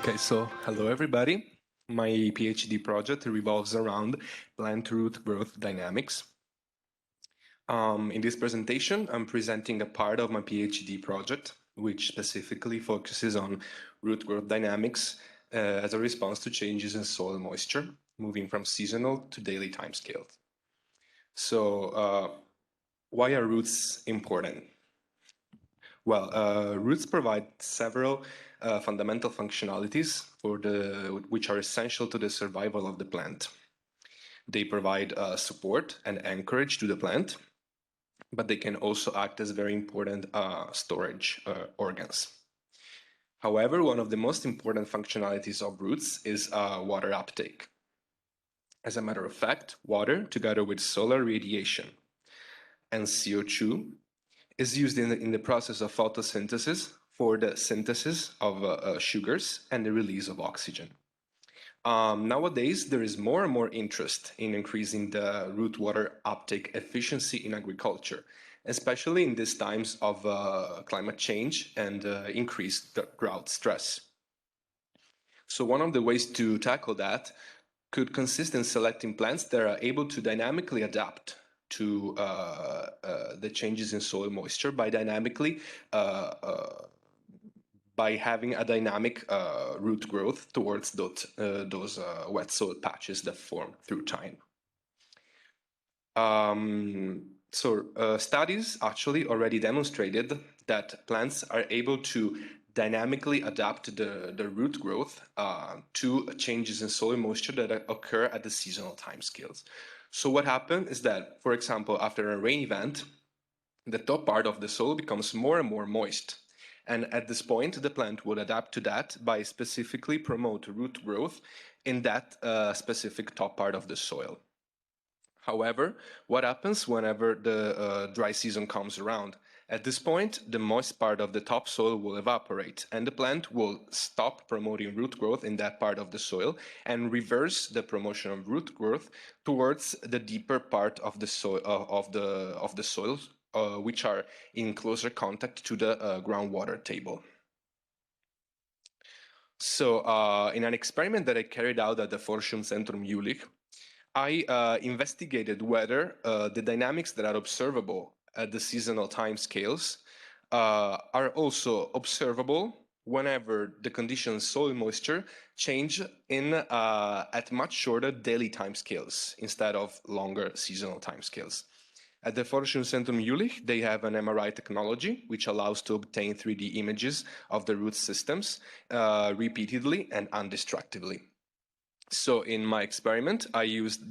Okay, so hello everybody. My PhD project revolves around plant root growth dynamics. In this presentation, I'm presenting a part of my PhD project, which specifically focuses on root growth dynamics as a response to changes in soil moisture, moving from seasonal to daily timescales. So, why are roots important? Well, roots provide several fundamental functionalities which are essential to the survival of the plant. They provide support and anchorage to the plant, but they can also act as very important storage organs. However, one of the most important functionalities of roots is water uptake. As a matter of fact, water, together with solar radiation and CO2, is used in the process of photosynthesis for the synthesis of sugars and the release of oxygen. Nowadays, there is more and more interest in increasing the root water uptake efficiency in agriculture, especially in these times of climate change and increased drought stress. So one of the ways to tackle that could consist in selecting plants that are able to dynamically adapt to the changes in soil moisture by having a dynamic root growth towards those wet soil patches that form through time. Studies actually already demonstrated that plants are able to dynamically adapt the root growth to changes in soil moisture that occur at the seasonal timescales. So what happens is that, for example, after a rain event, the top part of the soil becomes more and more moist. And at this point, the plant will adapt to that by specifically promote root growth in that specific top part of the soil. However, what happens whenever the dry season comes around? At this point, the moist part of the topsoil will evaporate, and the plant will stop promoting root growth in that part of the soil and reverse the promotion of root growth towards the deeper part of the soil which are in closer contact to the groundwater table. So, in an experiment that I carried out at the Forschungszentrum Jülich, I investigated whether the dynamics that are observable at the seasonal timescales are also observable whenever the conditions soil moisture change at much shorter daily timescales instead of longer seasonal timescales. At the Forschungszentrum Jülich, they have an MRI technology which allows to obtain 3D images of the root systems repeatedly and undistractedly. So in my experiment, I used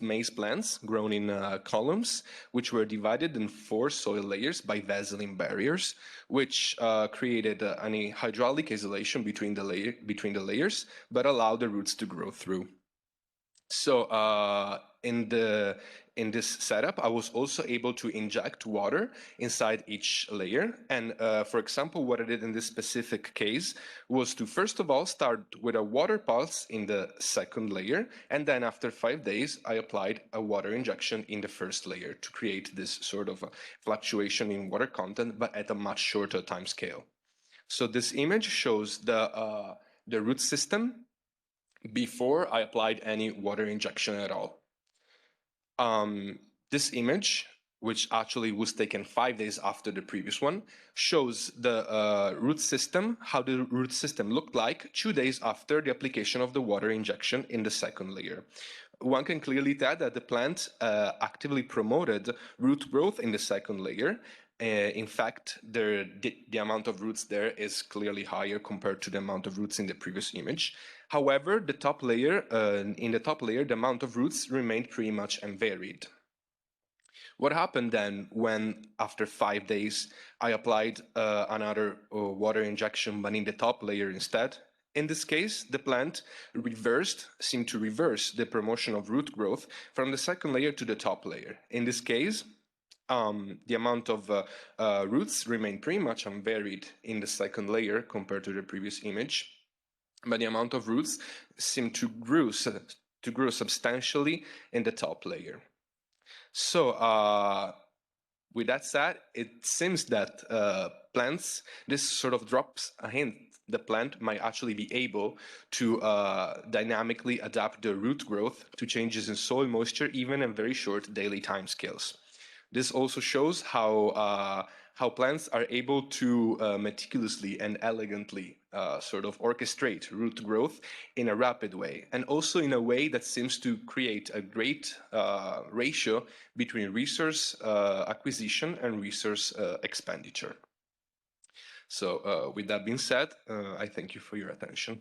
maize plants grown in columns, which were divided in 4 soil layers by Vaseline barriers, which created any hydraulic isolation between the layers, but allowed the roots to grow through. So in this setup, I was also able to inject water inside each layer. And for example, what I did in this specific case was to first of all start with a water pulse in the second layer. And then after 5 days, I applied a water injection in the first layer to create this sort of fluctuation in water content, but at a much shorter time scale. So this image shows the root system before I applied any water injection at all. This image, which actually was taken 5 days after the previous one, shows the root system, how the root system looked like 2 days after the application of the water injection in the second layer. One can clearly tell that the plant actively promoted root growth in the second layer. In fact, the amount of roots there is clearly higher compared to the amount of roots in the previous image. However, in the top layer, the amount of roots remained pretty much unvaried. What happened then when, after 5 days, I applied another water injection, but in the top layer instead? In this case, the plant seemed to reverse the promotion of root growth from the second layer to the top layer. In this case, the amount of roots remained pretty much unvaried in the second layer compared to the previous image, but the amount of roots seemed to grow substantially in the top layer. So with that said, it seems that plants, this sort of drops a hint the plant might actually be able to dynamically adapt the root growth to changes in soil moisture, even in very short daily timescales. This also shows how plants are able to meticulously and elegantly sort of orchestrate root growth in a rapid way, and also in a way that seems to create a great ratio between resource acquisition and resource expenditure. So with that being said, I thank you for your attention.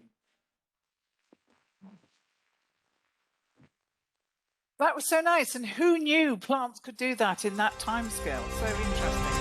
That was so nice. And who knew plants could do that in that time scale? So interesting.